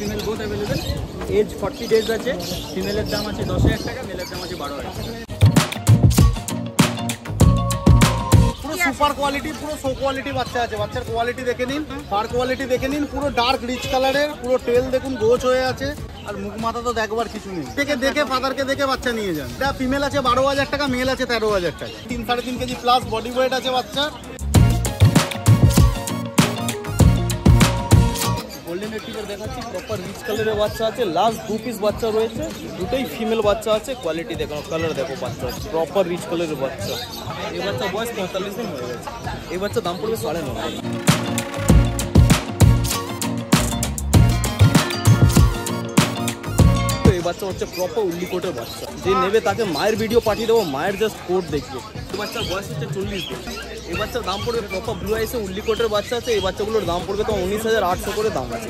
Female both available. Age 40 days আছে। ফিমেলের দাম আছে 10,000 টাকা, মেলের দাম আছে 12,000 টাকা। সুপার কোয়ালিটি, পুরো শো কোয়ালিটি বাচ্চা আছে। বাচ্চার কোয়ালিটি দেখে নিন, ফার কোয়ালিটি দেখে নিন, পুরো ডার্ক রিচ কালারের, পুরো টেল দেখুন গোছ হয়ে আছে, আর মুখ মাথা তো দেখবার কিছু নেই। দেখে ফাদারকে দেখে বাচ্চা নিয়ে যান। এটা ফিমেল আছে 12,000 টাকা, মেল আছে 13,000 টাকা। 3-3.5 কেজি প্লাস বডি ওয়েট আছে বাচ্চা। গোল্ডেন রিট্রিভার দেখাচ্ছি, প্রপার রিচ কালারের বাচ্চা আছে। লাস্ট 2 পিস বাচ্চা রয়েছে, দুটোই ফিমেল বাচ্চা আছে। কোয়ালিটি দেখো, কালার দেখো, বাচ্চা প্রপার রিচ কালারের বাচ্চা। এই বাচ্চা বয়স 45 দিন হয়ে গেছে। এই বাচ্চা দাম পড়বে 9.5। এই বাচ্চা হচ্ছে প্রপার উল্লি কোটের বাচ্চা। যে নেবে তাকে মায়ের ভিডিও পাঠিয়ে দেবো, মায়ের জাস্ট কোট দেখবে। এই বাচ্চার বয়স হচ্ছে 40 দিন। এই বাচ্চার দাম পড়বে প্রপার ব্লু আইসে উল্লি কোটের বাচ্চা আছে। এই বাচ্চাগুলোর দাম পড়বে তো 19,800 করে দাম আছে।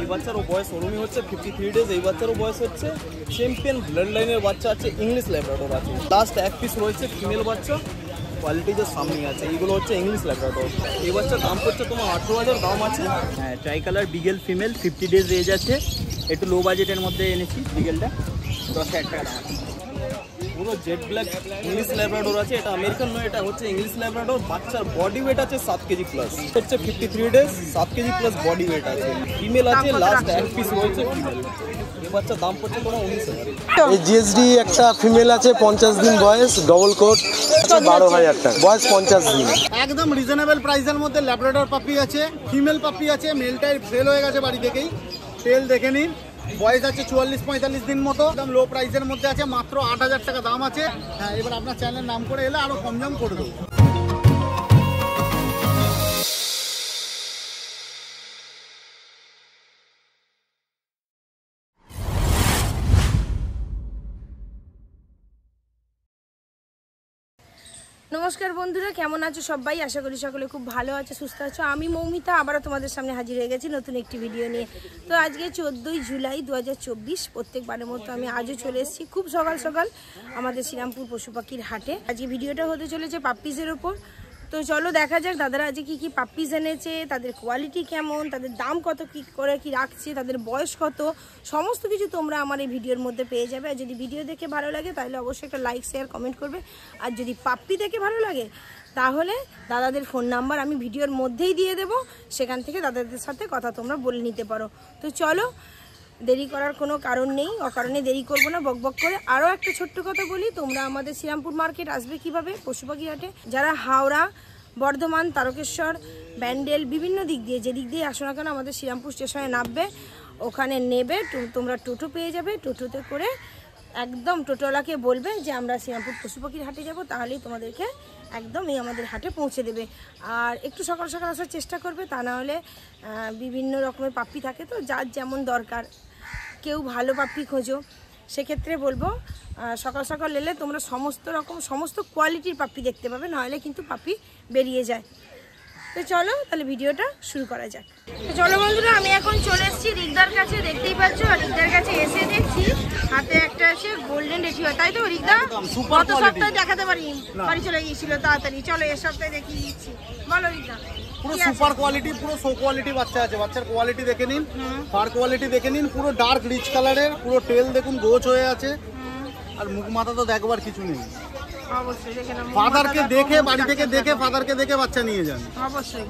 এই বাচ্চারও বয়স ওরমই হচ্ছে 53 ডেজ। এই বাচ্চারও বয়স হচ্ছে চ্যাম্পিয়ন ব্লাড লাইনের বাচ্চা আছে, ইংলিশ ল্যাব্রাডর আছে। লাস্ট 1 পিস রয়েছে ফিমেল বাচ্চা, কোয়ালিটি যে সামনে আছে। এইগুলো হচ্ছে ইংলিশ ল্যাব্রাডর। এই বাচ্চার দাম পড়ছে তোমার 18,000 দাম আছে। হ্যাঁ, tricolour beagle female, 50 days age আছে। একটু লো বাজেটের মধ্যে এনেছি বিগেলটা, 10,000 টাকা দাম আছে। পুরো জেড ব্ল্যাক ইংলিশ ল্যাব্রাডর আছে। এটা আমেরিকান নয়, এটা হচ্ছে ইংলিশ ল্যাব্রাডর। বাচ্চার বডি ওয়েট আছে 7 কেজি প্লাস। হচ্ছে 53 days, 7 KG plus body weight আছে। ফিমেল আছে, লাস্ট 1 পিস রয়েছে ফিমেল। এই বাচ্চার দাম পড়ছে তোমার 19,000। এই জিএসডি একটা ফিমেল আছে, 50 দিন বয়স, ডবল কোট, 12,000 টাকা, বয়স 50 দিন। একদম রিজনেবল প্রাইসের মধ্যে ল্যাব্রাডর পাপি আছে, ফিমেল পাপি আছে। মেলটাই সেল হয়ে গেছে বাড়ি থেকেই, তেল দেখে নিন। বয়স আছে 44-45 দিন মতো। একদম লো প্রাইসের মধ্যে আছে, মাত্র 8,000 টাকা দাম আছে। হ্যাঁ, এবার আপনার চ্যানেলের নাম করে এলে আরো কম দাম করে দেবো। নমস্কার বন্ধুরা, কেমন আছো সবাই? আশা করি সকলে খুব ভালো আছো, সুস্থ আছো। আমি মৌমিতা আবারও তোমাদের সামনে হাজির হয়ে গেছি নতুন একটি ভিডিও নিয়ে। তো আজকে 14ই জুলাই 2024। প্রত্যেকবারের মতো আমি আজও চলে এসেছি খুব সকাল সকাল আমাদের শ্রীরামপুর পশু পাখির হাটে। আজকে ভিডিওটা হতে চলেছে পাপ্পিজের ওপর। তো চলো দেখা যাক দাদারা আজকে কি কি পাপ্পিজ এনেছে, তাদের কোয়ালিটি কেমন, তাদের দাম কত, কি করে কি রাখছে, তাদের বয়স কত, সমস্ত কিছু তোমরা আমার এই ভিডিওর মধ্যে পেয়ে যাবে। আর যদি ভিডিও দেখে ভালো লাগে তাহলে অবশ্যই একটা লাইক শেয়ার কমেন্ট করবে। আর যদি পাপ্পি দেখে ভালো লাগে তাহলে দাদাদের ফোন নাম্বার আমি ভিডিওর মধ্যেই দিয়ে দেবো, সেখান থেকে দাদাদের সাথে কথা তোমরা বলে নিতে পারো। তো চলো, দেরি করার কোনো কারণ নেই, অকারণে দেরি করবো না বকবক করে। আরও একটা ছোট্ট কথা বলি, তোমরা আমাদের শ্রীরামপুর মার্কেট আসবে কিভাবে? পশু পাখি হাটে যারা হাওড়া, বর্ধমান, তারকেশ্বর, ব্যান্ডেল বিভিন্ন দিক দিয়ে যে দিক দিয়ে আসো না কেন আমাদের শ্রীরামপুর স্টেশনে নামবে, ওখানে নেবে তোমরা টোটো পেয়ে যাবে। টোটোতে করে একদম টোটোওয়ালাকে বলবে যে আমরা শ্রীরামপুর পশু পাখির হাটে যাব, তাহলেই তোমাদেরকে একদম এই আমাদের হাটে পৌঁছে দেবে। আর একটু সকাল সকাল আসার চেষ্টা করবে, তা না হলে বিভিন্ন রকমের পাপ্পি থাকে, তো যার যেমন দরকার, কেউ ভালো পাপ্পি খোঁজো, সেক্ষেত্রে বলবো সকাল সকাল এলে তোমরা সমস্ত কোয়ালিটির পাপ্পি দেখতে পাবে, নাহলে কিন্তু পাপ্পি বেরিয়ে যায়। তো চলো তাহলে ভিডিওটা শুরু করা যাক। তো চলো বন্ধুরা, আমি এখন চলে এসেছি রিকদার কাছে, দেখতেই পাচ্ছ। আর রিকদার কাছে এসে দেখছি হাতে একটা আছে গোল্ডেন রিট্রিভার, তাই তো রিকদা? গত সপ্তাহে দেখাতে পারি, বাড়ি চলে গিয়েছিল তাড়াতাড়ি। চলো এ সপ্তাহে দেখিয়ে দিচ্ছি, বলো রিকদা। পুরো সুপার কোয়ালিটি, পুরো শো কোয়ালিটি বাচ্চা আছে। বাচ্চার কোয়ালিটি দেখে নিন, ফার কোয়ালিটি দেখে নিন, পুরো ডার্ক রিচ কালারের, পুরো টেল দেখুন গোছ হয়ে আছে, আর মুখ মাথা তো দেখবার কিছু নেই। অবশ্যই দেখে নাও, ফাদারকে দেখে বাড়ি থেকে দেখে ফাদারকে দেখে বাচ্চা নিয়ে যান। অবশ্যই।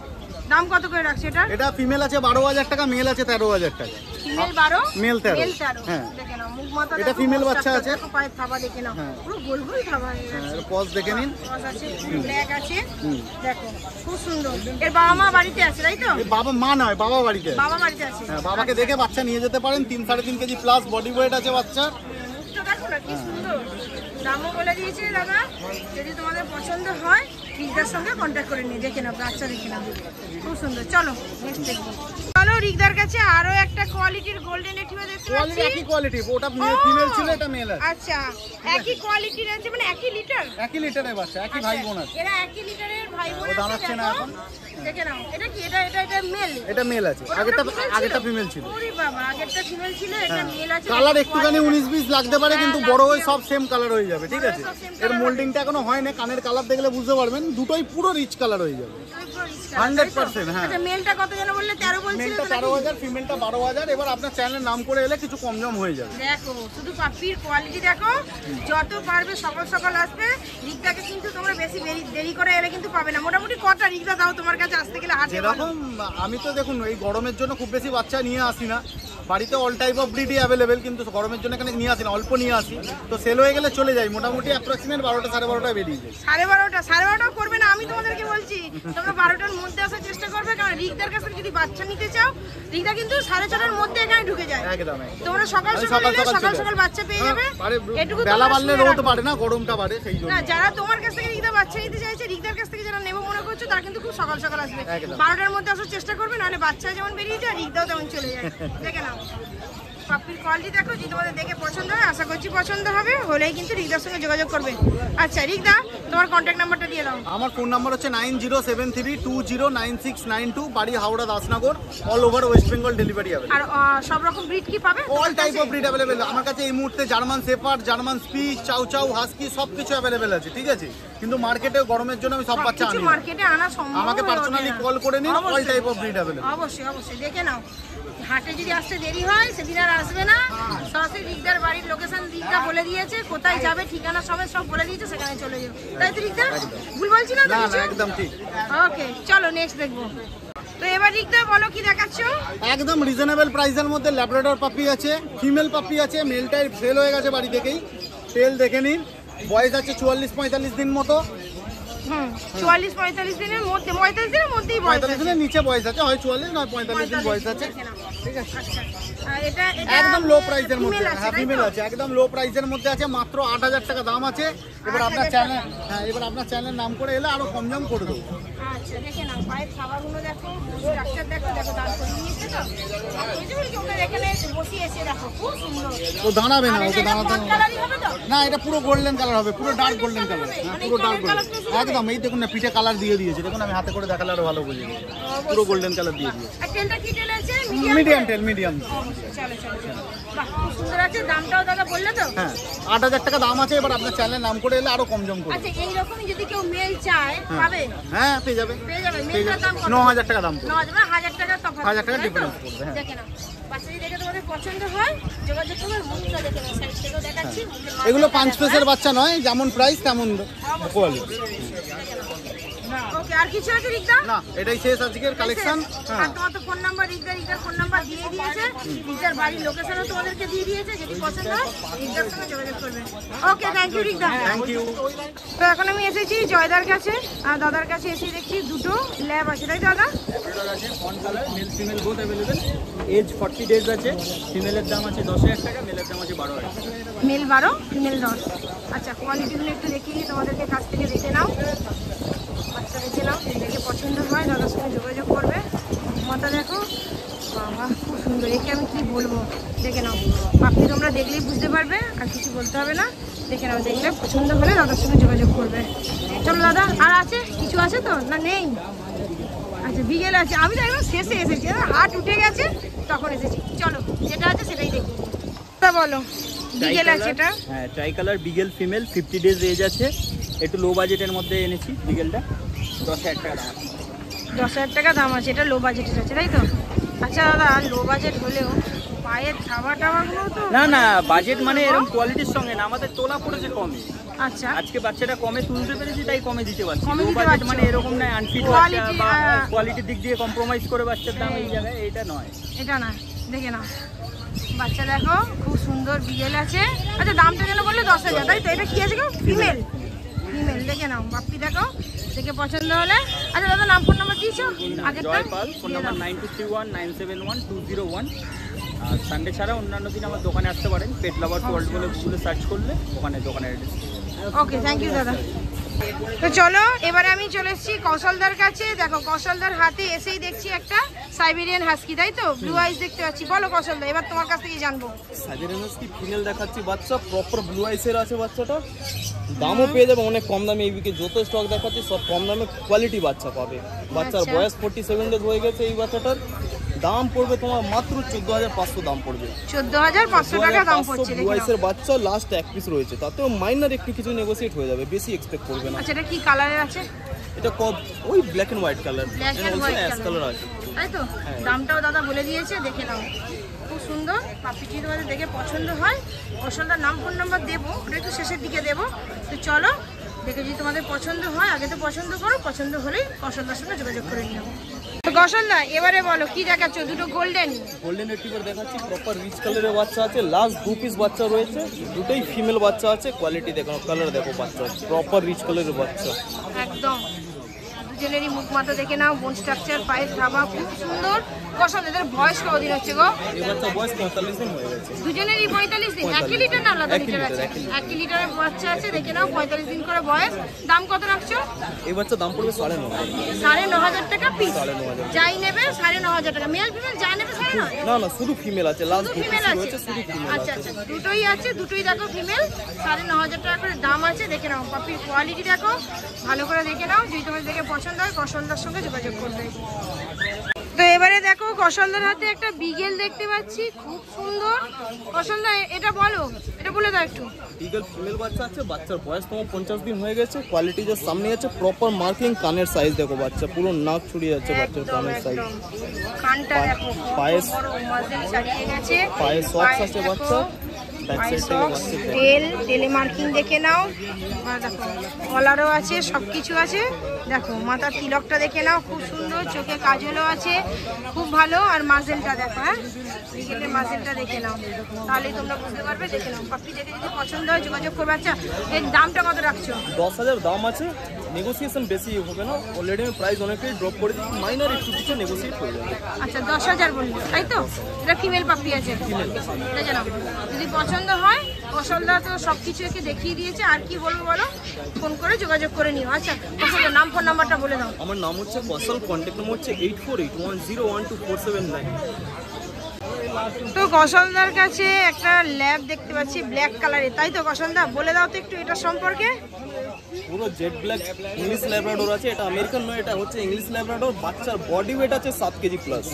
দাম কত করে রাখছে এটা? এটা ফিমেল আছে 12,000 টাকা, মেল আছে 13,000 টাকা। Female 12, male 13। হ্যাঁ, দেখে নাও মুখ মাথা। এটা ফিমেল বাচ্চা আছে, পায়ের থাবা দেখে নাও, পুরো গোল গোল থাবা। হ্যাঁ, এর পজ দেখে নিন, পজ আছে, ব্ল্যাক আছে, দেখো খুব সুন্দর। এর বাবা মা বাড়িতে আছে, তাই তো? বাবা মা নয়, বাবা বাড়িতে আছে। বাবা বাড়িতে আছে। হ্যাঁ, বাবাকে দেখে বাচ্চা নিয়ে যেতে পারেন। 3-3.5 কেজি প্লাস বডি ওয়েট আছে বাচ্চার। মুখটা দেখো না কি সুন্দর। দামও বলে দিয়েছে দাদা, যদি তোমাদের পছন্দ হয় রিকদার সঙ্গে কন্ট্যাক্ট করে নিয়ে দেখে নাও, বাচ্চা দেখে নাও, খুব সুন্দর। চলো নেক্সট দেখবো। চলো রিকদার কাছে আরো একটা কোয়ালিটির গোল্ডেন রিট্রিভার দেখতে পাচ্ছি। একই কোয়ালিটি, ওটা ফিমেল ছিল, এটা মেল আছে। আচ্ছা, একই কোয়ালিটির আছে, মানে একই লিটার? একই লিটারের বাচ্চা, একই ভাই বোন আছে। এরা একই লিটারের ভাই বোন আছে। দাঁড়াচ্ছে না এখন, দেখে নাও। এটা কি? এটা মেল? এটা মেল আছে, আগেরটা ফিমেল ছিল। ওরে বাবা, আগেরটা ফিমেল ছিল, এটা মেল আছে। কালার একটুখানি 19-20 লাগতে পারে, কিন্তু বড় হয়ে সব সেম কালার হয়ে যাবে, ঠিক আছে? এর মোল্ডিংটা এখনো হয় না, কানের কালার দেখলে বুঝতে পারবেন, দুটোই পুরো রিচ কালার হয়ে যাবে 100%। হ্যাঁ, আচ্ছা, মেলটা কত যেন বললে? 13 বলছিল। মেলটা 13,000, ফিমেলটা 12,000। এবার আপনার চ্যানেলের নাম করে এলে কিছু কম জম হয়ে যাবে। দেখো শুধু পাপ্পির কোয়ালিটি দেখো, যত পারবে সকাল সকাল আসবে। রিক্তাকে কিন্তু তোমরা বেশি দেরি করে এলে কিন্তু পাবে না। মোটামুটি কটা রিক্তা দাও তোমার কাছে আসতে গেলে হাতে? যেরকম আমি তো দেখুন এই গরমের জন্য খুব বেশি বাচ্চা নিয়ে আসি না, বাড়িতে অল টাইপ অফ ব্রিডই অ্যাভেলেবেল, কিন্তু গরমের জন্য এখানে নিয়ে আসি না, অল্প নিয়ে আসি, তো সেল হয়ে গেলে চলে যাই। মোটামুটি অ্যাপ্রক্সিমেট 12টা 12:30 বেরিয়ে যায়। 12:30 করবে না, আমি তোমাদেরকে বলছি তোমরা 12টার মধ্যে আসার চেষ্টা করবে, কারণ রিক্তার কাছে যদি বাচ্চা নিতে চাও, রিক্তা কিন্তু 6:30টার মধ্যে এখানে ঢুকে যায়। একদম তোমরা সকাল সকাল বাচ্চা পেয়ে যাবে। এটুকু বেলা বাড়লে রোদ বাড়ে না, গরমটা বাড়ে, সেই জন্য। না, যারা তোমার কাছ থেকে রিক্তা বাচ্চা নিতে চাইছে, রিক্তার কাছ থেকে যারা নেবো মনে করছো, তারা কিন্তু খুব সকাল সকাল আসবে। 12টার মধ্যে আসার চেষ্টা করবে, নাহলে বাচ্চা যেমন বেরিয়ে যায়, রিক্তাও তেমন চলে যায়। দেখে নাও পাপ্পির কোয়ালিটি দেখো, যদি তোমাদের দেখে পছন্দ হয়, আশা করছি পছন্দ হবে, হলেই কিন্তু রিক্তার সঙ্গে যোগাযোগ করবে। আচ্ছা রিক্তা, তোমার কন্ট্যাক্ট নাম্বারটা দিয়ে দাও। আমার ফোন নাম্বার হচ্ছে 9073209692, বাড়ি Howrah Dasnagar, all over West Bengal delivery হবে। আর সব রকম ব্রিড কি পাবে? All type of breed available আমার কাছে এই মুহূর্তে। জার্মান শেফার্ড, জার্মান স্পিচ, চাউ চাউ, হাস্কি সব কিছু অ্যাভেলেবেল আছে, ঠিক আছে? কিন্তু মার্কেটে গরমের জন্য আমি সব বাচ্চা আনি না। মার্কেটে আনা সম্ভব, আমাকে পার্সোনালি কল করে নিন, all type of breed available. অবশ্যই অবশ্যই দেখে নাও। হাটে যদি আসতে দেরি হয়, সেদিন আর আসবে না। সরাসরি রিক্তার বাড়ির লোকেশন রিক্তা বলে দিয়েছে, কোথায় যাবে, ঠিকানা সব বলে দিয়েছে, সেখানে চলে যাবে। তাই তো রিক্তা? ভুল বলছি না তো? না না, একদম ঠিক। ওকে, চলো নেক্সট দেখবো। তো এবার রিক্তা বলো কি দেখাচ্ছো? একদম রিজনেবল প্রাইসের মধ্যে ল্যাব্রাডর পাপি আছে, ফিমেল পাপি আছে। মেলটাই সেল হয়ে গেছে বাড়ি থেকেই, তেল দেখে নিন। বয়স আছে 44-45 দিন মতো। 44-45 দিনের মধ্যে, 45 দিনের মধ্যেই বয়স 45 দিনের নিচে বয়স আছে, হয় 44 না 45 দিন বয়স আছে, ঠিক আছে? আর এটা একদম লো প্রাইসের মধ্যে। female আছে, হ্যাঁ, তাই তো? ফিমেল আছে, একদম লো প্রাইসের মধ্যে আছে, মাত্র 8,000 টাকা দাম আছে। এবার আপনার চ্যানেল, হ্যাঁ, এবার আপনার চ্যানেল নাম করে এলে আরো কম দাম করে দেবো। আচ্ছা দেখে নাও, পায়ের খাবারগুলো দেখো, স্ট্রাকচার দেখো, দাঁড় করিয়ে নিয়েছে তো। এই যে বলি ওকে এখানে বসিয়েছে, দেখো খুব সুন্দর। ও দাঁড়াবে না, আর ওকে এটা দাঁড়াতে কোন কালারই হবে তো? না, এটা পুরো গোল্ডেন কালার হবে, পুরো ডার্ক গোল্ডেন কালার। হ্যাঁ, পুরো ডার্ক গোল্ডেন একদম। এই দেখুন না, পিঠে কালার দিয়ে দিয়েছে, দেখুন আমি হাতে করে দেখালে আরো ভালো বুঝে যাবে। পুরো গোল্ডেন কালার দিয়ে দিয়েছে। আর টেলটা কি টেল আছে? মিডিয়াম টেল, মিডিয়াম। চলো চলো চলো, বাহ খুব সুন্দর আছে। দামটাও দাদা বললে তো? হ্যাঁ, 8,000 টাকা দাম আছে। এবার আপনার চ্যানেল নাম করে এলে আরো কম জম করে। আচ্ছা এইরকমই যদি কেউ মেল চায়, পাবে? হ্যাঁ, পেয়ে যাবে। পেয়ে যাবে। মেলটার দাম কত? 9,000 টাকা দাম পড়বে। 1000 টাকা তফাৎ। 1000 টাকা তাই তো? difference পড়বে, হ্যাঁ। দেখে নাও, বাচ্চা যদি দেখে তোমাদের পছন্দ হয়, যোগাযোগ করবে। মুখটা দেখে নাও, সাইড থেকেও দেখাচ্ছি। এগুলো 5 পিসের বাচ্চা নয়, যেমন প্রাইস তেমন কোয়ালিটি। ওকে, আর কিছু আছে রিক্তা? না, এটাই শেষ আজকের কালেকশন। আর তোমার তো ফোন নাম্বার, রিক্তার ফোন নাম্বার দিয়ে দিয়েছে, রিক্তার বাড়ির লোকেশনও তোমাদেরকে দিয়ে দিয়েছে। যদি পছন্দ হয়, রিক্তার সঙ্গে যোগাযোগ করবে। Okay, thank you Rikta. Thank you. তো এখন আমি এসেছি জয়দার কাছে, আর দাদার কাছে এসে দেখছি দুটো ল্যাব আছে, তাই দাদা? On colour male female both available. Age 40 days আছে। ফিমেলের দাম আছে 10,000 টাকা, মেলের দাম আছে 12,000 টাকা। Male 12, female 10। আচ্ছা, কোয়ালিটিগুলো একটু দেখিয়ে দিই তোমাদেরকে, কাছ থেকে দেখে নাও। বাচ্চা দেখে নাও, দেখে পছন্দ হয় দাদার সঙ্গে যোগাযোগ করবে। মাথা দেখো, বাবা খুব সুন্দর। একে আমি কি বলবো, দেখে নাও। আপনি তোমরা দেখলেই বুঝতে পারবে, আর কিছু বলতে হবে না। দেখে নাও, দেখলে পছন্দ হলে দাদার সঙ্গে যোগাযোগ করবে। চলো দাদা, আর আছে কিছু আছে তো না? নেই? আচ্ছা, বিকেল আছে। আমি তো একদম শেষে এসেছি, হাট উঠে গেছে তখন এসেছি। চলো, যেটা আছে সেটাই দেখি। বলো, বিকেল আছে এটা? হ্যাঁ, tricolour beagle female, 50 days age আছে। একটু লো বাজেটের মধ্যে এনেছি বিগেলটা, 10,000 টাকা দাম আছে। 10,000 টাকা দাম আছে, এটা লো বাজেটের আছে, তাই তো? আচ্ছা দাদা, লো বাজেট হলেও পায়ের খাবার টাবারগুলো তো না না, বাজেট মানে এরকম কোয়ালিটির সঙ্গে না, আমাদের তোলা পড়েছে কমে। আচ্ছা, আজকে বাচ্চাটা কমে তুলতে পেরেছি, তাই কমে দিতে পারছি। কমে লো দিতে বাজেট পারছো। মানে এরকম নয় আনফিট Quality, বাচ্চা বা কোয়ালিটির দিক দিয়ে কম্প্রোমাইজ করে বাচ্চার দাম এই জায়গায়, এটা নয়। এটা না, দেখে নাও বাচ্চা দেখো, খুব সুন্দর বিকেল আছে। আচ্ছা, দামটা যেন বললে 10,000, তাই তো? এটা কি আছে গো? Female, female. দেখে নাও, বাপ্পি দেখো, দেখে পছন্দ হলে। আচ্ছা দাদা, নাম ফোন নাম্বার দিয়েছো আগেরটা? জয় পাল, ফোন নাম্বার 9231971201। আর সানডে ছাড়া অন্যান্য দিন আমার দোকানে আসতে পারেন। পেট লাভার্স ওয়ার্ল্ড বলে গুগলে সার্চ করলে ওখানে দোকানের অ্যাড্রেস। ওকে, থ্যাংক ইউ দাদা। তো চলো, এবারে আমি চলে এসেছি কৌশলদার কাছে। দেখো, কৌশলদার হাতে এসেই দেখছি একটা সাইবেরিয়ান হাস্কি, তাই তো? ব্লু আইস দেখতে পাচ্ছি। বলো কৌশলদা, এবার তোমার কাছ থেকে জানবো। সাইবেরিয়ান হাস্কি ফিমেল দেখাচ্ছি, বাচ্চা প্রপার ব্লু আইসের আছে বাচ্চাটা। দামও পেয়ে যাবে অনেক কম দামে। এই উইকে যত স্টক দেখাচ্ছি সব কম দামে কোয়ালিটি বাচ্চা পাবে। বাচ্চার বয়স 47 ডেজ হয়ে গেছে এই বাচ্চাটার। দাম পড়বে তোমার মাত্র 14,500 দাম পড়বে। 14,500 টাকা দাম পড়ছে। ব্লু আইসের বাচ্চা লাস্ট এক পিস রয়েছে, তাতেও মাইনার একটু কিছু নেগোসিয়েট হয়ে যাবে, বেশি এক্সপেক্ট করবে না। আচ্ছা এটা কি কালারের আছে? এটা ওই black and white colour, black and white colour আছে, তাই তো? দামটাও দাদা বলে দিয়েছে, দেখে নাও, খুব সুন্দর। পাপিটি তোমাদের দেখে পছন্দ হয়, কসলদার নাম ফোন নাম্বার দেবো, ওটা একটু শেষের দিকে দেবো। তো চলো দেখে যদি তোমাদের পছন্দ হয়, আগে তো পছন্দ করো, পছন্দ হলেই কসলদার সঙ্গে যোগাযোগ করে নিও। তো কসলদা এবারে বলো কি দেখাচ্ছ? দুটো গোল্ডেন রিট্রিভার দেখাচ্ছি, প্রপার রিচ কালারের বাচ্চা আছে, লাস্ট 2 পিস বাচ্চা রয়েছে, দুটোই ফিমেল বাচ্চা আছে। কোয়ালিটি দেখো, কালার দেখো, বাচ্চা প্রপার রিচ কালারের বাচ্চা একদম। দুজনেরই মুখ মাথা দেখে নাও, বোন স্ট্রাকচার, পায়ের ধাবা খুব সুন্দর। কসল এদের বয়স কতদিন হচ্ছে গো? এই বাচ্চা বয়স 45 দিন হয়ে গেছে। দুজনেরই 45 দিন। 1 লিটার না আলাদা লিটার আছে? 1 লিটারের বাচ্চা আছে, দেখে নাও, 45 দিন করে বয়স। দাম কত রাখছো? এই বাচ্চা দাম পড়বে 9,500। 9,500 টাকা পিস। 9,500 যাই নেবে 9,500 টাকা। মেল ফিমেল যা নেবে 9,500? না না, শুধু ফিমেল আছে, লাস্ট 2 পিস ফিমেল আছে। রয়েছে, শুধু ফিমেল। আচ্ছা আচ্ছা, দুটোই আছে, দুটোই দেখো ফিমেল। 9,500 টাকা করে দাম আছে, দেখে নাও। পাপির কোয়ালিটি দেখো, ভালো করে দেখে নাও। যদি তোমার দেখে পছন্দ হয় কসলদার সঙ্গে যোগাযোগ করবে। তো এবারে দেখো কসলদার হাতে একটা বিগেল দেখতে পাচ্ছি, খুব সুন্দর। কসলদা এটা বলো, এটা বলে দাও একটু। বিগেল ফিমেল বাচ্চা আছে, বাচ্চার বয়স তোমার 50 দিন হয়ে গেছে। কোয়ালিটি যে সামনে আছে, প্রপার মার্কিং, কানের সাইজ দেখো, বাচ্চা পুরো নাক ছড়িয়ে যাচ্ছে বাচ্চার কানের সাইজ। কানটা দেখো, পায়ে বড় মাঝে ছাড়িয়ে গেছে। পায়ে সক্স আছে বাচ্চা, ব্যাক সাইড থেকে বাচ্চা তেলে মার্কিং দেখে নাও। আর দেখো কলারও আছে, সব কিছু আছে। দেখো মাথার তিলকটা দেখে নাও, খুব সুন্দর। চোখে কাজলও আছে, খুব ভালো। আর মাজেলটা দেখো, হ্যাঁ ক্রিকেটের মাজেলটা দেখে নাও, তাহলে তোমরা বুঝতে পারবে। দেখে নাও, পাপি দেখে যদি পছন্দ হয় যোগাযোগ করবে। আচ্ছা এর দামটা কত রাখছো? 10,000 দাম আছে, নেগোসিয়েশন বেশি হবে না। অলরেডি আমি প্রাইস অনেকটাই ড্রপ করে দিচ্ছি, মাইনার একটু কিছু নেগোসিয়েট হয়ে যাবে। আচ্ছা 10,000 বললি, তাই তো? এটা ফিমেল পাপি আছে, দেখে নাও। যদি পছন্দ হয়, কসলদা তো সব কিছু একে দেখিয়ে দিয়েছে, আর কি বলবো বলো, ফোন করে যোগাযোগ করে নিও। আচ্ছা কসলদার নাম ফোন নাম্বারটা বলে দাও। আমার নাম হচ্ছে কসল, কন্ট্যাক্ট নম্বর হচ্ছে 8481012479। তো কসলদার কাছে একটা ল্যাব দেখতে পাচ্ছি ব্ল্যাক কালারের, তাই তো কসলদা? বলে দাও তো একটু এটা সম্পর্কে। পুরো জেড ব্ল্যাক ইংলিশ ল্যাব্রাডোর আছে, এটা আমেরিকান নয়, এটা হচ্ছে ইংলিশ ল্যাব্রাডোর। বাচ্চার বডি ওয়েট আছে 7 কেজি প্লাস।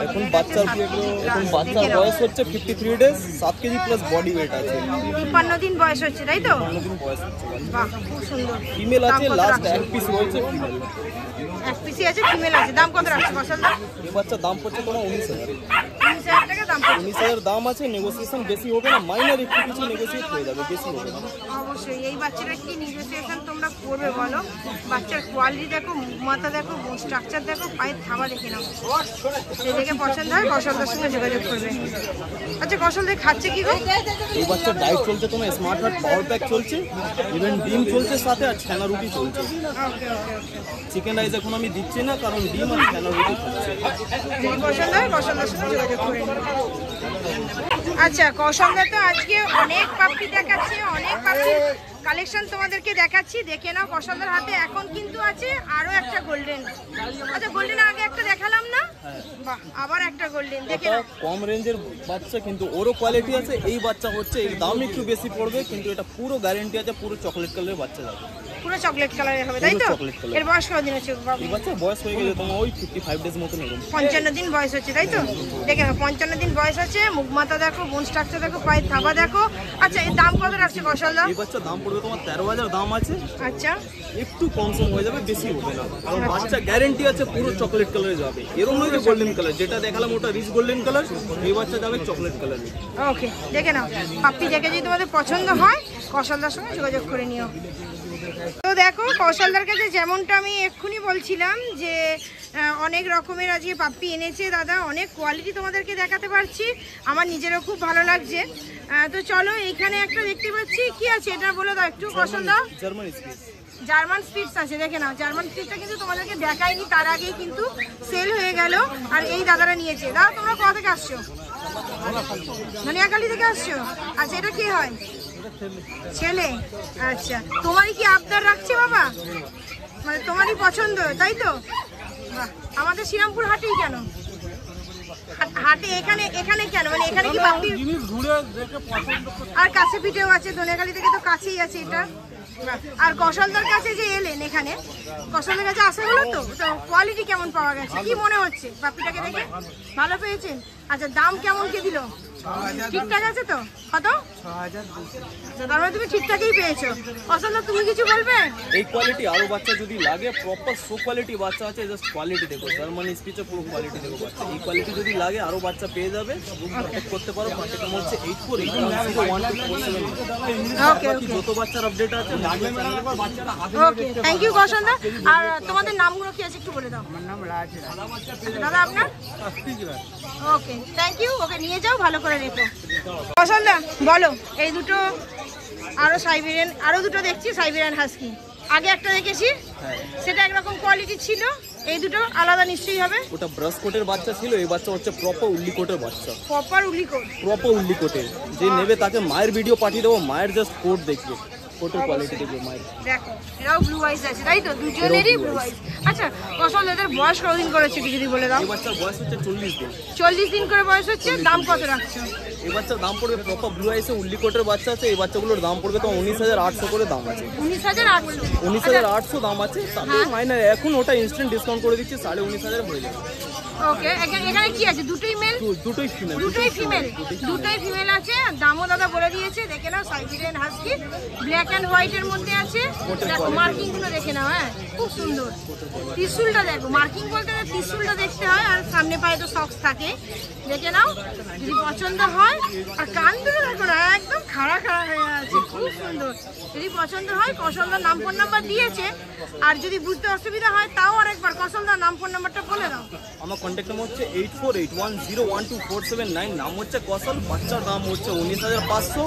এখন বাচ্চার বয়স হচ্ছে 53 days, 7 KG plus body weight আছে। 53 দিন বয়স হচ্ছে, তাই তো? 53 দিন বয়স হচ্ছে। বাহ খুব সুন্দর। ফিমেল আছে, লাস্ট এক পিস রয়েছে ফিমেল। এক পিসি আছে, ফিমেল আছে। দাম কত রাখছো কসলদা? এই বাচ্চার দাম পড়ছে তোমার 19,000। 19,000 টাকা দাম পড়ছে। 19,000 দাম আছে, নেগোসিয়েশন বেশি হবে না, মাইনার একটু কিছু নেগোসিয়েট হয়ে যাবে, বেশি হবে না। অবশ্যই এই বাচ্চাটা কি নেগোসিয়েশন তোমরা করবে বলো? বাচ্চার কোয়ালিটি দেখো, মাথা দেখো, স্ট্রাকচার দেখো, পায়ের থাবা দেখে নাও। সেই দেখে পছন্দ হয় কসলদার সঙ্গে যোগাযোগ করবে। আচ্ছা কসলদা খাচ্ছে কি গো? এই বাচ্চার ডায়েট চলছে তোমার স্মার্ট হার্ট পাওয়ার প্যাক চলছে, ইভেন ডিম চলছে সাথে, আর ছানা রুটি চলছে। ওকে ওকে ওকে। চিকেন রাইস এখন আমি দিচ্ছি না, কারণ ডিম আর ছানা রুটি খাচ্ছে। যদি পছন্দ হয় কসলদার সঙ্গে যোগাযোগ করে নিও। আচ্ছা কসলদা তো আজকে অনেক পাপড়ি দেখাচ্ছে, অনেক পাপড়ির কালেকশন তোমাদেরকে দেখাচ্ছি, দেখে নাও। কসলদার হাতে এখন কিন্তু আছে আরো একটা গোল্ডেন। আচ্ছা গোল্ডেন আগে একটা দেখালাম না? বাহ, আবার একটা গোল্ডেন, দেখে নাও। কম রেঞ্জের বাচ্চা, কিন্তু ওরও কোয়ালিটি আছে। এই বাচ্চা হচ্ছে, এর দাম একটু বেশি পড়বে, কিন্তু এটা পুরো গ্যারেন্টি আছে, পুরো চকলেট কালারের বাচ্চা যাবে। পুরো চকলেট কালারের হবে, তাই তো? Chocolate colour. এর বয়স কতদিন হচ্ছে বাবু? এই বাচ্চার বয়স হয়ে গেছে তোমার ওই 55 ডেজ মতন এরকম। 55 দিন বয়স হচ্ছে, তাই তো? দেখে নাও 55 দিন বয়স আছে, মুখ মাথা দেখো, বোন স্ট্রাকচার দেখো, পায়ের থাবা দেখো। আচ্ছা এর দাম কত রাখছে কসলদা? এই বাচ্চার দাম পড়বে তোমার 13,000 দাম আছে, আচ্ছা একটু কম সম হয়ে যাবে, বেশি হবে না, কারণ বাচ্চা গ্যারেন্টি আছে পুরো চকলেট কালারে যাবে। এরকম নয় যে গোল্ডেন কালার, যেটা দেখালাম ওটা রিচ গোল্ডেন কালার, এই বাচ্চা যাবে চকলেট কালারে। ওকে দেখে নাও, পাপ্পি দেখে যদি তোমাদের পছন্দ হয় কসলদার সঙ্গে যোগাযোগ করে নিও। তো দেখো কসলদার কাছে যেমনটা আমি এক্ষুনি বলছিলাম যে অনেক রকমের আজকে পাপ্পি এনেছে দাদা, অনেক কোয়ালিটি তোমাদেরকে দেখাতে পারছি, আমার নিজেরও খুব ভালো লাগছে। তো চলো এইখানে একটা দেখতে পাচ্ছি, কি আছে এটা বলে দাও একটু কসলদা। জার্মান স্পিচ, জার্মান স্পিটস আছে, দেখে নাও। জার্মান স্পিটসটা কিন্তু তোমাদেরকে দেখাইনি, তার আগেই কিন্তু সেল হয়ে গেল। আর এই দাদারা নিয়েছে। দাদা তোমরা কোথা থেকে আসছো? ধনিয়াখালী থেকে আসছো? আচ্ছা এটা কি হয়? ছেলে। আচ্ছা তোমারই কি আবদার রাখছে বাবা, মানে তোমারই পছন্দ, তাই তো? বাহ, আমাদের শ্রীরামপুর হাটেই কেন? হাটে এখানে এখানে কেন, মানে এখানে কি পাপ্পি? আর কাছে পিঠেও আছে, ধনিয়াখালী থেকে তো কাছেই আছে এটা। আর কৌশলদার কাছে যে এলেন এখানে, কৌশলদার কাছে আসা হলো তো কোয়ালিটি কেমন পাওয়া গেছে, কি মনে হচ্ছে পাপ্পিটাকে দেখে? ভালো পেয়েছেন? আচ্ছা, দাম কেমন কে দিল? ঠিকঠাক আছে তো? কত? 6200। তার মানে তুমি ঠিকঠাকই পেয়েছো। কৌশলদা তুমি কিছু বলবে? এই কোয়ালিটি আরো বাচ্চা যদি লাগে, প্রপার শো কোয়ালিটি বাচ্চা আছে, জাস্ট কোয়ালিটি দেখো, জার্মানি স্পিচে পুরো কোয়ালিটি দেখো বাচ্চা। এই কোয়ালিটি যদি লাগে আরো বাচ্চা পেয়ে যাবে, কন্ট্যাক্ট করতে পারো। কন্ট্যাক্ট নম্বর হচ্ছে 8481012479। ওকে বাকি যত বাচ্চার আপডেট আছে ওকে, থ্যাংক ইউ কৌশলদা। আর তোমাদের নামগুলো কি আছে একটু বলে দাও। আমার নাম রাজ। দাদা আপনার? ওকে, থ্যাংক ইউ। ওকে নিয়ে যাও, ভালো করে রেখো। কৌশলদা বলো, এই দুটো আরো সাইবেরিয়ান, আরো দুটো দেখছি সাইবেরিয়ান হাস্কি। আগে একটা দেখেছি, সেটা একরকম কোয়ালিটি ছিল, এই দুটো আলাদা নিশ্চয়ই হবে। ওটা ব্রাশ কোটের বাচ্চা ছিল, এই বাচ্চা হচ্ছে প্রপার উল্লি কোটের বাচ্চা। প্রপার উলি কোট? প্রপার উল্লি কোটের। যে নেবে তাকে মায়ের ভিডিও পাঠিয়ে দেবো, মায়ের জাস্ট কোট দেখবে, কোটের কোয়ালিটি দেখবে মায়ের। দেখো এরাও ব্লু আইস আছে, তাই তো? দুজনেরই ব্লু আইস। আচ্ছা কৌশল, এদের বয়স কতদিন করেছে একটু যদি বলে দাও। এই বাচ্চার বয়স হচ্ছে 40 দিন। 40 দিন করে বয়স হচ্ছে। দাম কত রাখছো? এই বাচ্চার দাম পড়বে, প্রপার ব্লু আইসে উল্লি কোটের বাচ্চা আছে, এই বাচ্চাগুলোর দাম পড়বে তো 19800 করে দাম আছে। 19800? 19800 দাম আছে। তাতে মাইনার এখন ওটা ইনস্ট্যান্ট ডিসকাউন্ট করে দিচ্ছি, 19500 হয়ে যাবে। ওকে, এখানে কি আছে? দুটোই মেল? দুটোই ফিমেল। দুটোই ফিমেল? দুটোই ফিমেল আছে। দামও দাদা বলে দিয়েছে, দেখে নাও। Siberian husky black and white এর মধ্যে আছে। দেখো মার্কিং গুলো দেখে নাও। হ্যাঁ, খুব সুন্দর। ত্রিশুলটা দেখো, মার্কিং বলতে ত্রিশুলটা দেখতে হয়, আর সামনে পায়ে তো সক্স থাকে, দেখে নাও যদি পছন্দ হয়। আর কান দুটো দেখো না, একদম খাড়া খাড়া হয়ে আছে, খুব সুন্দর। যদি পছন্দ হয়, কৌশলদার নাম ফোন নাম্বার দিয়েছে, আর যদি বুঝতে অসুবিধা হয় তাও আরেকবার কৌশলদার নাম ফোন নাম্বারটা বলে দাও। আমার কন্ট্যাক্ট নাম্বার হচ্ছে 8481012479। নাম হচ্ছে কৌশল। বাচ্চার দাম হচ্ছে 19500।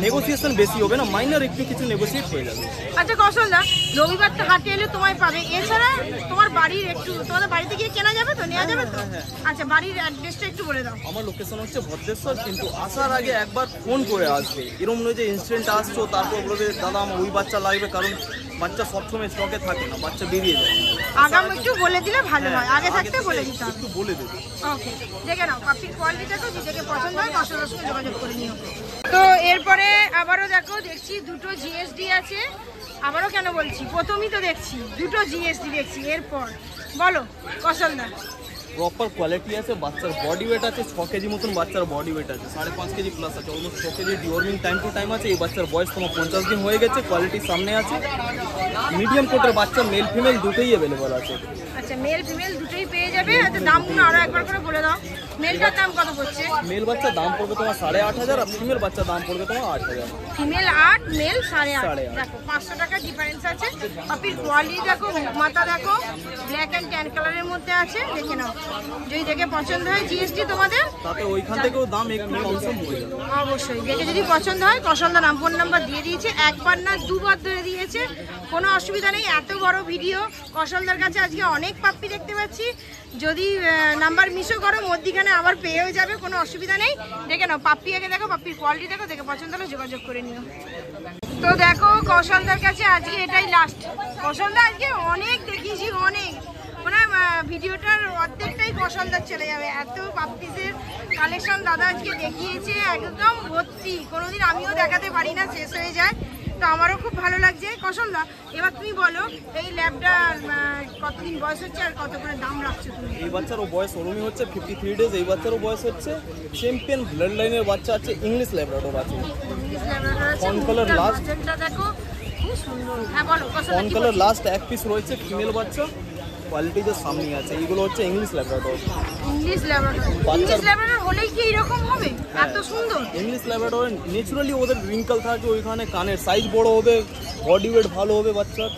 নেগোসিয়েশন বেশি হবে না, মাইনার একটু কিছু নেগোসিয়েট হয়ে যাবে। আচ্ছা কৌশলদা, রবিবার তো হাটে এলে তোমায় পাবে, এছাড়া তোমার বাড়ির একটু, তোমাদের বাড়িতে গিয়ে কেনা যাবে তো, নেওয়া যাবে তো? আচ্ছা, বাড়ির অ্যাড্রেসটা একটু বলে দাও। আমার লোকেশন হচ্ছে ভদ্রেশ্বর, কিন্তু আসার আগে একবার ফোন করে আসবে। এরকম নয় যে ইনস্ট্যান্ট আসছো তারপর বলবে দাদা আমার ওই বাচ্চা লাগবে, কারণ বাচ্চা সবসময় স্টকে থাকে না, বাচ্চা বেরিয়ে যায়। আগাম একটু বলে দিলে ভালো হয়, আগে থাকতে বলে দিতে হবে। একটু বলে দেবে। ওকে, দেখে নাও পাপির কোয়ালিটিটা, তো যেটাকে পছন্দ হয় কৌশলদার সঙ্গে যোগাযোগ করে নিও। তো এরপরে আবারও দেখছি দুটো জিএসডি আছে। আবারও কেন বলছি, প্রথমেই তো দেখছি দুটো জিএসডি দেখছি। এরপর বলো কৌশলদা। প্রপার কোয়ালিটি আছে, বাচ্চার বডি ওয়েট আছে 6 কেজি মতন, বাচ্চার বডি ওয়েট আছে 5.5 কেজি প্লাস আছে, almost 6 KG deworming time to time আছে। এই বাচ্চার বয়স তোমার 50 দিন হয়ে গেছে, কোয়ালিটির সামনে আছে। মিডিয়াম কোটের বাচ্চা মেল ফিমেল দুটোই অ্যাভেলেবল আছে। আচ্ছা, মেল ফিমেল দুটোই পেয়ে যাবে। আচ্ছা, দামগুলো আরো একবার করে বলে দাও। মেলটার দাম কত পড়ছে? মেল বাচ্চার দাম পড়বে তোমার 8500, আর ফিমেল বাচ্চার দাম পড়বে তোমার 8000। Female 8, male 8.5। দেখো 500 টাকা ডিফারেন্স আছে। পাপির কোয়ালিটি দেখো, মাথা দেখো, ব্ল্যাক অ্যান্ড ট্যান কালারের মধ্যে আছে, দেখে নাও। যদি দেখে পছন্দ হয় জিএসটি তোমাদের, তাতে ওইখান থেকেও দাম একটু কমসম হয়ে যাবে। অবশ্যই দেখে যদি পছন্দ হয়। কৌশলদার নাম ফোন নাম্বার দিয়ে দিয়েছে, একবার না দুবার ধরে দিয়েছে, কোনো অসুবিধা নেই। এত বড় ভিডিও, কৌশলদার কাছে আজকে অনেক পাপ্পি দেখতে পাচ্ছি। যদি নাম্বার মিসও করো মধ্যিখানে আবার পেয়েও যাবে, কোনো অসুবিধা নেই। দেখে নাও পাপ্পি, আগে দেখো পাপ্পির কোয়ালিটি দেখো, দেখে পছন্দ হলে যোগাযোগ করে নিও। তো দেখো কৌশলদার কাছে আজকে এটাই লাস্ট। কৌশলদা আজকে অনেক দেখিয়েছি, অনেক, মানে ভিডিওটার অর্ধেকটাই কৌশলদার চলে যাবে। এত পাপ্পিসের কালেকশন দাদা আজকে দেখিয়েছে, একদম ভর্তি। কোনোদিন আমিও দেখাতে পারি না, শেষ হয়ে যায়। তো আমারও খুব ভালো লাগছে। কৌশলদা, এবার তুমি বলো এই ল্যাবটা কতদিন বয়স হচ্ছে আর কত করে দাম রাখছো তুমি? এই বাচ্চারও বয়স ওরমই হচ্ছে 53 ডেজ। এই বাচ্চারও বয়স হচ্ছে চ্যাম্পিয়ন ব্লাড লাইনের বাচ্চা আছে, ইংলিশ ল্যাব্রাডর আছে। ইংলিশ ল্যাবরেটরি আছে, ফন কালার লাস্ট, মাঝেরটা দেখো খুব সুন্দর। হ্যাঁ বলো কৌশলদা ফন কি কালার বলছো? লাস্ট এক পিস রয়েছে, ফিমেল বাচ্চা, কোয়ালিটি যে সামনে আছে। এইগুলো হচ্ছে English Labrador. English laboratory, English laboratory হলেই কি এরকম হবে এত সুন্দর? ইংলিশ ল্যাব্রাডর ন্যাচুরালি ওদের রিঙ্কল থাকে ওইখানে, কানের সাইজ বড় হবে, বডি ওয়েট ভালো হবে বাচ্চার।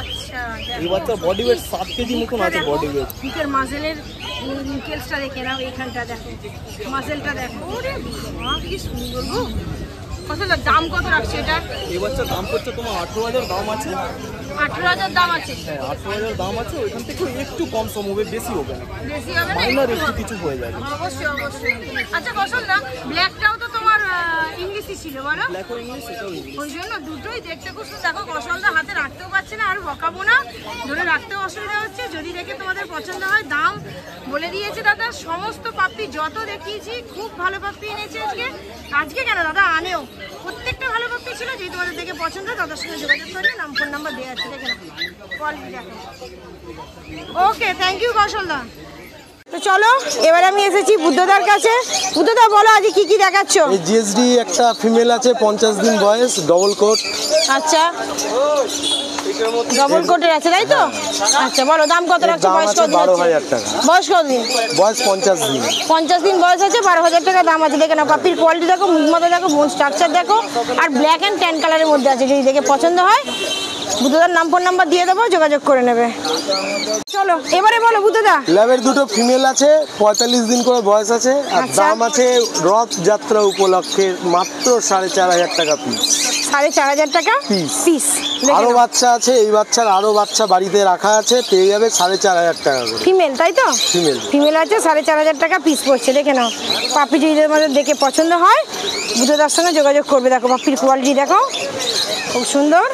আচ্ছা, এই বাচ্চার বডি ওয়েট 7 কেজি মতন আছে বডি ওয়েট। বুকের মাসেলের রিঙ্কেলসটা দেখে নাও, এইখানটা দেখো, মাসেলটা দেখো, ওরে বাবা কি সুন্দর গো। কতটা দাম কত রাখছে এটা? এই বাচ্চার দাম পড়ছে তোমার 18000 দাম আছে। 18000 দাম আছে? হ্যাঁ 18000 দাম আছে। ওইখান থেকে একটু কম সম হবে, বেশি হবে না, বেশি হবে না, মাইনার একটু একটু হবে। কিছু হয়ে যাবে। অবশ্যই অবশ্যই। আচ্ছা কৌশলদা, ব্ল্যাকটাও তো তোমার ইংলিশই ছিল বলো? ব্ল্যাকও ইংলিশ, এটাও ইংলিশ। ওই জন্য দুটোই দেখতে খুব সুন্দর। দেখো কৌশলদা হাতে রাখতেও পারছে না, আর বকাবো না, ধরে রাখতেও অসুবিধা হচ্ছে। যদি দেখে তোমাদের পছন্দ হয়, দাম বলে দিয়েছে দাদা। সমস্ত পাপ্পি যত দেখিয়েছি খুব ভালো পাপ্পি এনেছে আজকে। আজকে কেন দাদা আনেও, প্রত্যেকটা ভালো পাপ্পি ছিল, যদি তোমাদের দেখে পছন্দ তাদের সঙ্গে যোগাযোগ করলে ফোন নাম্বার দেওয়া আছে, দেখে নাও কোয়ালিটি দেখো। ওকে, থ্যাংক ইউ কৌশলদা। তো চলো এবারে আমি এসেছি বুদ্ধদার কাছে। বুদ্ধদা বলো আজকে কি কি দেখাচ্ছ? এই জিএসডি একটা ফিমেল আছে 50 দিন বয়স, ডবল কোট। আচ্ছা, ডবল কোটের আছে তাই তো? আচ্ছা বলো দাম কত রাখছো? বয়স কত? 12,000 টাকা। বয়স কত দিন? বয়স 50 দিন। 50 দিন বয়স আছে, 12,000 টাকা দাম আছে। দেখে নাও পাপির কোয়ালিটি দেখো, মুখমাথা দেখো, বোন স্ট্রাকচার দেখো, আর ব্ল্যাক অ্যান্ড ট্যান কালারের মধ্যে আছে। যদি দেখে পছন্দ হয় বুদ্ধদার ফোন নাম্বার দিয়ে দেবো, যোগাযোগ করে নেবে। চলো এবারে বলো বুদ্ধদা। ল্যাবের দুটো ফিমেল আছে, 45 দিন করে বয়স আছে, আর দাম আছে রথ যাত্রা উপলক্ষে মাত্র 4,500 টাকা পিস। 4,500 টাকা পিস। আরো বাচ্চা আছে, এই বাচ্চার আরো বাচ্চা বাড়িতে রাখা আছে, পেয়ে যাবে 4,500 টাকা করে। ফিমেল তাই তো? ফিমেল ফিমেল আছে, 4,500 টাকা পিস পড়ছে। দেখে নাও পাপি যদি তোমাদের দেখে পছন্দ হয় বুদ্ধদার সঙ্গে যোগাযোগ করবে। দেখো পাপির কোয়ালিটি দেখো, খুব সুন্দর।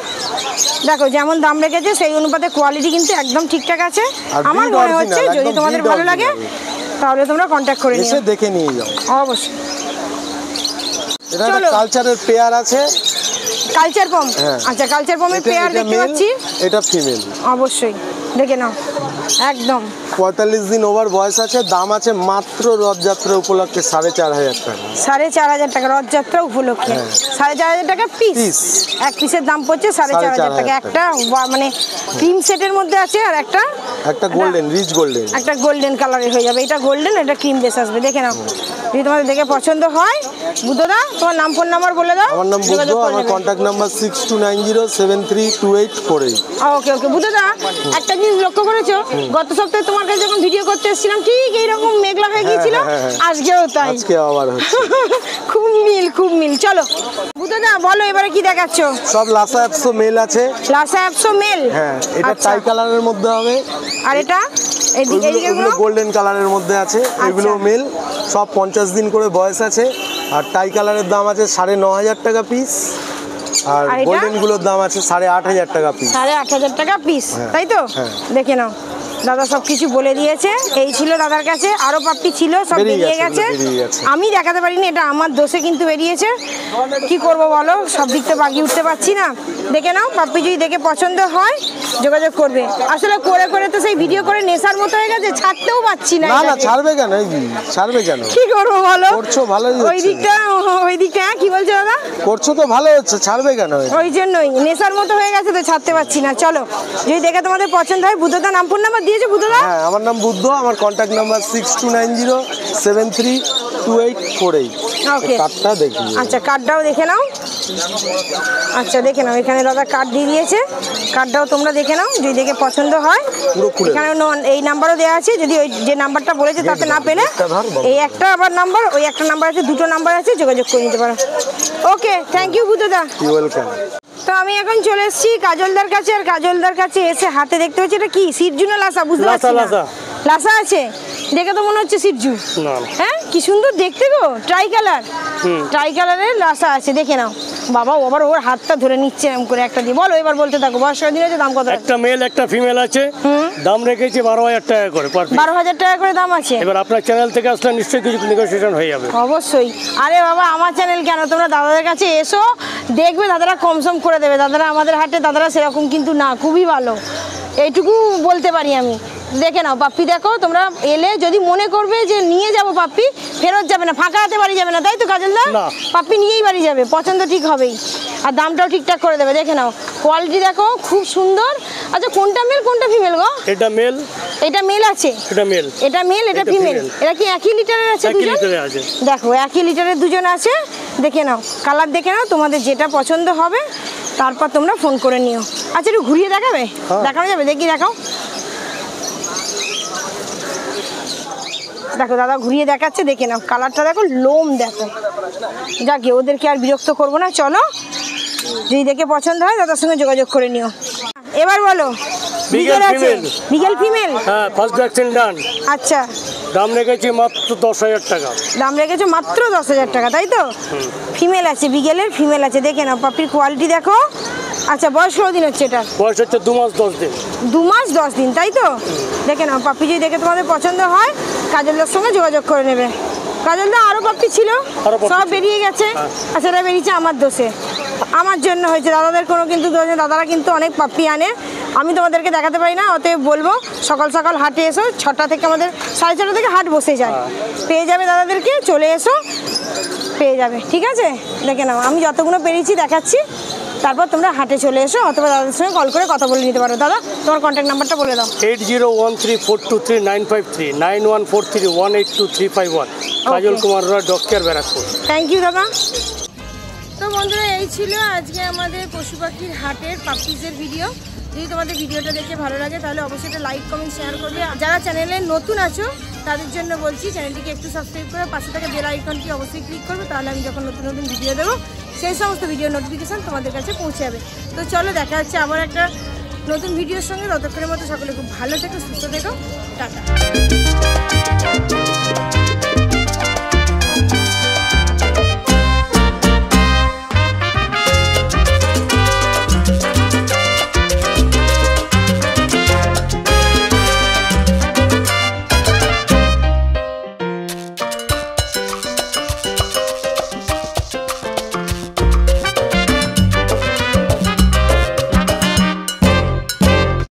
দেখো যেমন দাম রেখেছে সেই অনুপাতে কোয়ালিটি কিন্তু একদম ঠিকঠাক আছে। আমার মনে হচ্ছে যদি তোমাদের ভালো লাগে তাহলে তোমরা কন্ট্যাক্ট করে নিও, এসে দেখে নিয়ে যাও অবশ্যই। এটা একটা কালচারের পেয়ার আছে, কালচার পম। আচ্ছা, কালচার পমের পেয়ার দেখতে পাচ্ছি। এটা ফিমেল, অবশ্যই দেখে নাও একদম। 45 দিন ওভার বয়স আছে, দাম আছে মাত্র রথযাত্রা উপলক্ষে 4,500 টাকা। 4,500 টাকা রথযাত্রা উপলক্ষে 4,500 টাকা পিস। এক পিসের দাম পড়ছে 4,500 টাকা। একটা মানে ক্রিম সেটের মধ্যে আছে, আর একটা গোল্ডেন, রিচ গোল্ডেন, একটা গোল্ডেন কালারের হয়ে যাবে। এটা গোল্ডেন, এটা ক্রিম বেস আসবে। দেখে নাও যদি তোমাদের দেখে পছন্দ হয়। বুদ্ধদা তোমার ফোন নাম্বার বলে দাও। আমার নাম বুদ্ধ, আমার কন্ট্যাক্ট নাম্বার 6290732848। ওকে ওকে বুদ্ধদা, একটা জিনিস লক্ষ্য করেছো? গত সপ্তাহে তোমার কাছে যখন ভিডিও করতে এসেছিলাম ঠিক এইরকম মেঘলা হয়ে গিয়েছিল, আজকেও তাই। আজকে আবার হচ্ছে। খুব মিল। চলো বুদ্ধদা বলো এবারে কি দেখাচ্ছ? সব লাসা অ্যাপসো মেল আছে। লাসা অ্যাপসো মেল, হ্যাঁ, এটা টাই কালারের মধ্যে হবে। আর এটা এগুলো গোল্ডেন কালারের মধ্যে আছে, এগুলো মেল। সব 50 দিন করে বয়স আছে, আর টাই কালারের দাম আছে 9,500 টাকা পিস, আর গোল্ডেন গুলোর দাম আছে 8,500 টাকা পিস। 8,500 টাকা পিস, তাই তো? দেখে নাও দাদা সব কিছু বলে দিয়েছে। এই ছিল দাদার কাছে, আরো পাপ্পি ছিল, সব বেরিয়ে গেছে। আমি দেখাতে পারিনি, এটা আমার দোষে কিন্তু বেরিয়েছে। কি করব বলো, সব দিকটা বাগিয়ে উঠতে পারছি না। দেখে নাও পাপ্পি যদি দেখে পছন্দ হয় যোগাযোগ করবে। আসলে করে করে তো সেই ভিডিও করে নেশার মতো হয়ে গেছে, ছাড়তেও পাচ্ছি না। না ছাড়বে কেন, ছাড়বে কেন? কি করবো বলো, করছো ভালোই হচ্ছে। ওই দিকটা কি বলছো দাদা? করছো তো ভালো হচ্ছে, ছাড়বে কেন? ওই জন্যই নেশার মতো হয়ে গেছে তো ছাড়তে পারছি না। চলো যদি দেখে তোমাদের পছন্দ হয়, বুদ্ধদা ফোন নাম্বার দিয়েছো বুদ্ধদা? হ্যাঁ, আমার নাম বুদ্ধ, আমার কন্ট্যাক্ট নাম্বার 6290732848। ওকে, কার্ডটা দেখি। আচ্ছা কার্ডটাও দেখে নাও। আচ্ছা দেখে নাও, এখানে দাদা কার্ড দিয়ে দিয়েছে, কার্ডটাও তোমরা দেখে নাও যদি দেখে পছন্দ হয়। এখানে এই নাম্বারও দেওয়া আছে, যদি ওই যে নাম্বারটা বলেছে তাতে না পেলে এই একটা আবার নাম্বার, ওই একটা নাম্বার আছে, দুটো নাম্বার আছে, যোগাযোগ করে নিতে পারো। ওকে, থ্যাংক ইউ বুদ্ধদা। ওয়েলকাম। তো আমি এখন চলে এসেছি কাজলদার কাছে, আর কাজলদার কাছে এসে হাতে দেখতে পাচ্ছি এটা কি সিরজু না লাসা বুঝতে পারছি না। লাসা আছে, দেখে তো মনে হচ্ছে সিরজু। হ্যাঁ, কি সুন্দর দেখতে গো, ট্রাই কালারের লাসা আছে। দেখে নাও বাবা, আবার ওর হাতটা ধরে নিচ্ছে এরকম করে একটা দিয়ে। বলো এবার বলতে থাকো, বয়স দিন আছে, দাম কত? একটা মেল একটা ফিমেল আছে, দাম রেখেছি 12,000 টাকা করে। 12,000 টাকা করে দাম আছে। এবার আপনার চ্যানেল থেকে আসলে নিশ্চয়ই কিছু নেগোসিয়েশন হয়ে যাবে। অবশ্যই। আরে বাবা, আমার চ্যানেল কেন, তোমরা দাদাদের কাছে এসো, দেখবে দাদারা কমসম করে দেবে। দাদারা আমাদের হাটে দাদারা সেরকম কিন্তু না, খুবই ভালো, এইটুকু বলতে পারি আমি। দেখে নাও পাপ্পি, দেখো তোমরা এলে যদি মনে করবে যে নিয়ে যাবো পাপ্পি, ফেরত যাবে না, ফাঁকা হাতে বাড়ি যাবে না, তাই তো কাজলদা? পাপ্পি নিয়েই বাড়ি যাবে, পছন্দ ঠিক হবেই, আর দামটাও ঠিকঠাক করে দেবে। দেখে নাও কোয়ালিটি দেখো, খুব সুন্দর। আচ্ছা কোনটা মেল কোনটা ফিমেল গো? এটা মেল, এটা মেল আছে, এটা মেল, এটা মেল, এটা ফিমেল। এটা কি একই লিটারের আছে? দুজন দেখো একই লিটারের দুজন আছে। দেখে নাও কালার, দেখে নাও তোমাদের যেটা পছন্দ হবে, তারপর তোমরা ফোন করে নিও। আচ্ছা একটু ঘুরিয়ে দেখাবে? দেখানো যাবে? দেখি দেখাও। দেখো দাদা ঘুরিয়ে দেখাচ্ছে, দেখে নাও কালারটা দেখো, লোম দেখো। যাকে ওদেরকে আর বিরক্ত করবো না, চলো যদি দেখে পছন্দ হয় দাদার সঙ্গে যোগাযোগ করে নিও। এবার বলো। বিগেল আছে, বিগেল ফিমেল। হ্যাঁ, ফার্স্ট ভ্যাকসিন ডান। আচ্ছা, দাম রেখেছি মাত্র 10,000 টাকা। দাম রেখেছো মাত্র 10,000 টাকা, তাই তো? ফিমেল আছে, বিগেলের ফিমেল আছে। দেখে নাও পাপির কোয়ালিটি দেখো। আচ্ছা বয়স কতদিন হচ্ছে এটা? বয়স হচ্ছে 2 মাস 10 দিন। 2 মাস 10 দিন, তাই তো? দেখে নাও পাপ্পি যদি দেখে তোমাদের পছন্দ হয় কাজলদার সঙ্গে যোগাযোগ করে নেবে। কাজলদা আরো পাপ্পি ছিল, সব বেরিয়ে গেছে। আচ্ছা এটা বেরিয়েছে আমার দোষে। আমার জন্য হয়েছে, দাদাদের কোনো কিন্তু দোষ নেই, দাদারা কিন্তু অনেক পাপ্পি আনে, আমি তোমাদেরকে দেখাতে পারি না, অতএব বলবো সকাল সকাল হাটে এসো, 6টা থেকে আমাদের 6:30 থেকে হাট বসে যায়, পেয়ে যাবে দাদাদেরকে, চলে এসো পেয়ে যাবে, ঠিক আছে? দেখে নাও আমি যতগুলো পেরেছি দেখাচ্ছি, তারপর তোমরা হাটে চলে এসো, অথবা দাদাদের সঙ্গে কল করে কথা বলে নিতে পারো। দাদা তোমার কন্ট্যাক্ট নাম্বারটা বলে দাও। 8013423953 9143182351 কাজল কুমার রায়, ডক্টর ব্যারাকপুর। থ্যাংক ইউ দাদা। তো বন্ধুরা এই ছিল আজকে আমাদের পশু পাখির হাটের পাপ্পিজের ভিডিও। যদি তোমাদের ভিডিওটা দেখে ভালো লাগে তাহলে অবশ্যই একটা লাইক কমেন্ট শেয়ার করবে। যারা চ্যানেলে নতুন আছো তাদের জন্য বলছি চ্যানেলটিকে একটু সাবস্ক্রাইব করে পাশে থেকে বেল আইকনটি অবশ্যই ক্লিক করবে, তাহলে আমি যখন নতুন নতুন ভিডিও দেবো সেই সমস্ত ভিডিও নোটিফিকেশান তোমাদের কাছে পৌঁছে যাবে। তো চলো দেখা হচ্ছে আবার একটা নতুন ভিডিওর সঙ্গে, ততক্ষণের মতো সকলে খুব ভালো থেকো, সুস্থ থেকো, টাটা।